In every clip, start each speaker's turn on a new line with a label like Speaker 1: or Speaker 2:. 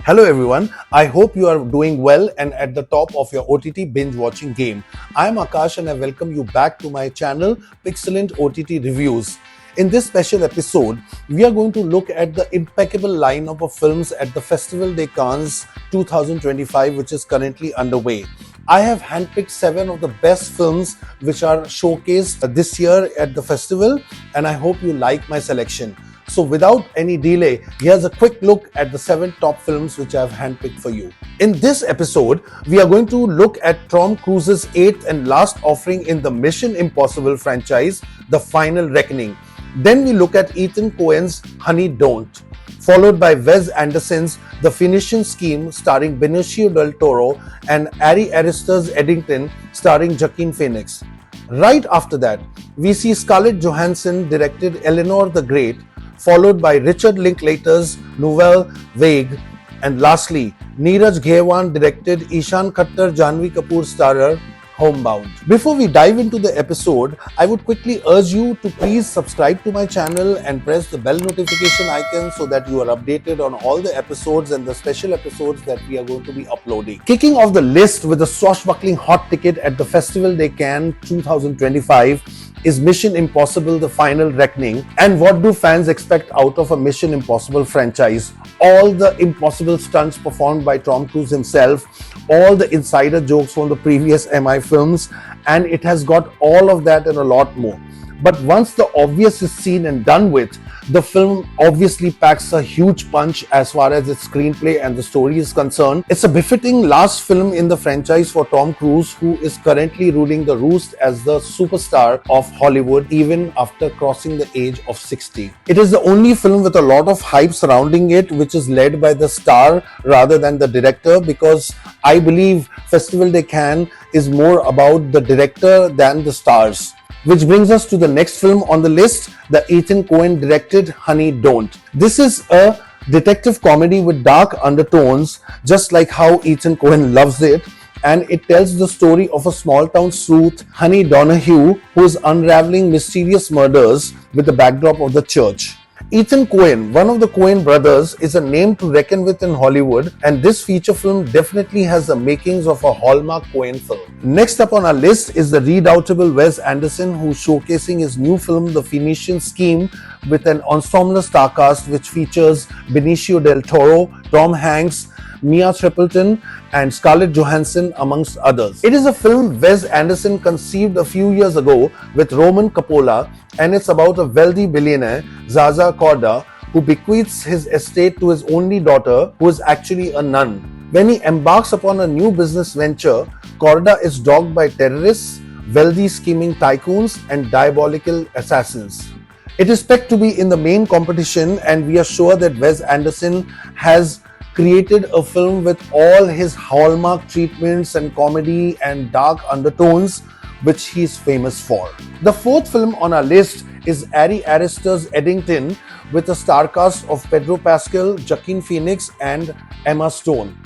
Speaker 1: Hello everyone, I hope you are doing well and at the top of your OTT binge watching game. I am Akash and I welcome you back to my channel Pixelent OTT Reviews. In this special episode, we are going to look at the impeccable lineup of films at the Festival des Cannes 2025 which is currently underway. I have handpicked 7 of the best films which are showcased this year at the festival and I hope you like my selection. So without any delay, here's a quick look at the 7 top films which I've handpicked for you. In this episode, we are going to look at Tom Cruise's 8th and last offering in the Mission Impossible franchise, The Final Reckoning. Then we look at Ethan Coen's Honey Don't, followed by Wes Anderson's The Phoenician Scheme starring Benicio del Toro and Ari Aster's Eddington starring Joaquin Phoenix. Right after that, we see Scarlett Johansson directed Eleanor The Great, followed by Richard Linklater's Nouvelle Vague, and lastly, Neeraj Ghaywan directed Ishan Khattar Janhvi Kapoor starrer Homebound. Before we dive into the episode, I would quickly urge you to please subscribe to my channel and press the bell notification icon so that you are updated on all the episodes and the special episodes that we are going to be uploading. Kicking off the list with a swashbuckling hot ticket at the Festival des Cannes 2025 is Mission Impossible The Final Reckoning. And what do fans expect out of a Mission Impossible franchise? All the impossible stunts performed by Tom Cruise himself, all the insider jokes from the previous MI films, and it has got all of that and a lot more. But once the obvious is seen and done with, the film obviously packs a huge punch as far as its screenplay and the story is concerned. It's a befitting last film in the franchise for Tom Cruise, who is currently ruling the roost as the superstar of Hollywood even after crossing the age of 60. It is the only film with a lot of hype surrounding it, which is led by the star rather than the director, because I believe Festival des Cannes is more about the director than the stars. Which brings us to the next film on the list, the Ethan Coen directed Honey Don't. This is a detective comedy with dark undertones, just like how Ethan Coen loves it, and it tells the story of a small town sleuth, Honey Donahue, who is unraveling mysterious murders with the backdrop of the church. Ethan Coen, one of the Coen brothers, is a name to reckon with in Hollywood, and this feature film definitely has the makings of a Hallmark Coen film. Next up on our list is the redoubtable Wes Anderson, who's showcasing his new film The Phoenician Scheme with an ensemble star cast which features Benicio del Toro, Tom Hanks, Mia Tripleton and Scarlett Johansson amongst others. It is a film Wes Anderson conceived a few years ago with Roman Coppola, and it's about a wealthy billionaire, Zaza Corda, who bequeaths his estate to his only daughter, who is actually a nun. When he embarks upon a new business venture, Corda is dogged by terrorists, wealthy scheming tycoons and diabolical assassins. It is expected to be in the main competition, and we are sure that Wes Anderson has created a film with all his hallmark treatments and comedy and dark undertones which he is famous for. The 4th film on our list is Ari Aster's Eddington with a star cast of Pedro Pascal, Joaquin Phoenix and Emma Stone.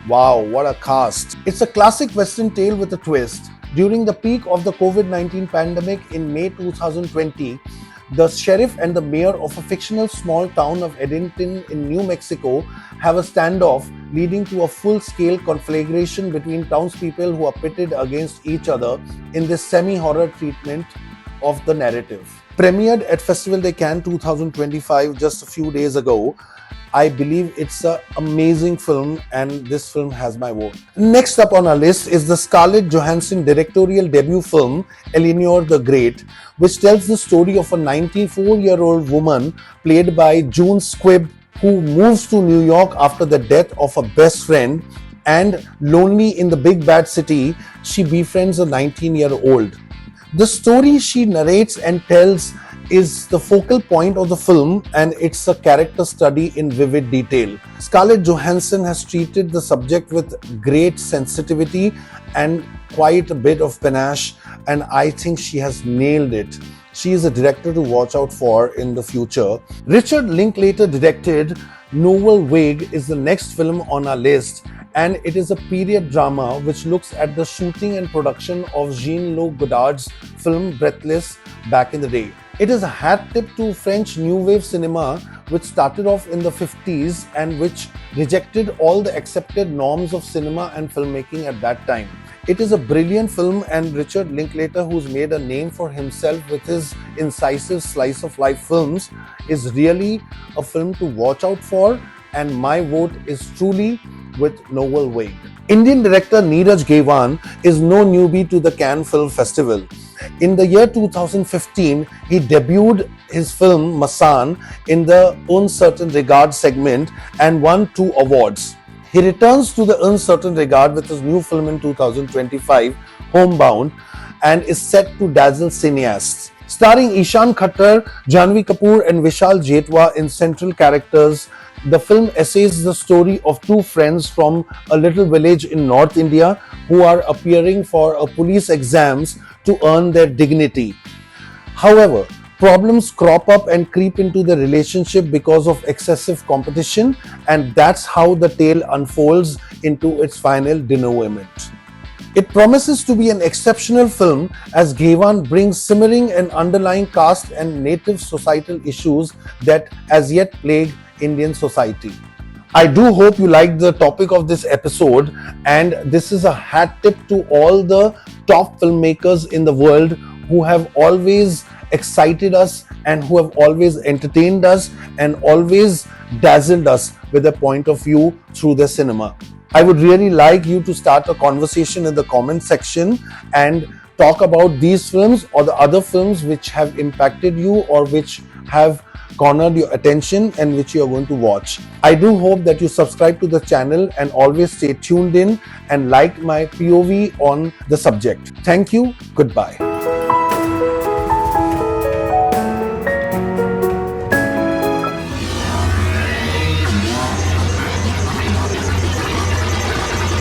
Speaker 1: Wow, what a cast. It's a classic western tale with a twist. During the peak of the COVID-19 pandemic in May 2020, the sheriff and the mayor of a fictional small town of Eddington in New Mexico have a standoff leading to a full-scale conflagration between townspeople who are pitted against each other in this semi-horror treatment of the narrative. Premiered at Festival des Cannes 2025 just a few days ago, I believe it's an amazing film and this film has my vote. Next up on our list is the Scarlett Johansson directorial debut film Eleanor The Great, which tells the story of a 94-year-old woman played by June Squibb, who moves to New York after the death of her best friend, and lonely in the big bad city, she befriends a 19-year-old. The story she narrates and tells is the focal point of the film, and it's a character study in vivid detail. Scarlett Johansson has treated the subject with great sensitivity and quite a bit of panache, and I think she has nailed it. She is a director to watch out for in the future. Richard Linklater directed Nouvelle Vague is the next film on our list, and it is a period drama which looks at the shooting and production of Jean-Luc Godard's film Breathless back in the day. It is a hat tip to French New Wave cinema, which started off in the 50s and which rejected all the accepted norms of cinema and filmmaking at that time. It is a brilliant film, and Richard Linklater, who's made a name for himself with his incisive slice of life films, is really a film to watch out for, and my vote is truly with Nouvelle Vague. Indian director Neeraj Ghaywan is no newbie to the Cannes Film Festival. In the year 2015, he debuted his film Masan in the Uncertain Regard segment and won 2 awards. He returns to the Uncertain Regard with his new film in 2025, Homebound, and is set to dazzle cineasts. Starring Ishan Khattar, Janhvi Kapoor and Vishal Jetwa in central characters, the film essays the story of 2 friends from a little village in North India who are appearing for a police exams to earn their dignity. However, problems crop up and creep into the relationship because of excessive competition, and that's how the tale unfolds into its final denouement. It promises to be an exceptional film as Ghaywan brings simmering and underlying caste and native societal issues that as yet plague Indian society. I do hope you liked the topic of this episode, and this is a hat tip to all the top filmmakers in the world who have always excited us and who have always entertained us and always dazzled us with their point of view through their cinema. I would really like you to start a conversation in the comment section and talk about these films or the other films which have impacted you or which have cornered your attention and which you are going to watch. I do hope that you subscribe to the channel and always stay tuned in and like my POV on the subject. Thank you. Goodbye.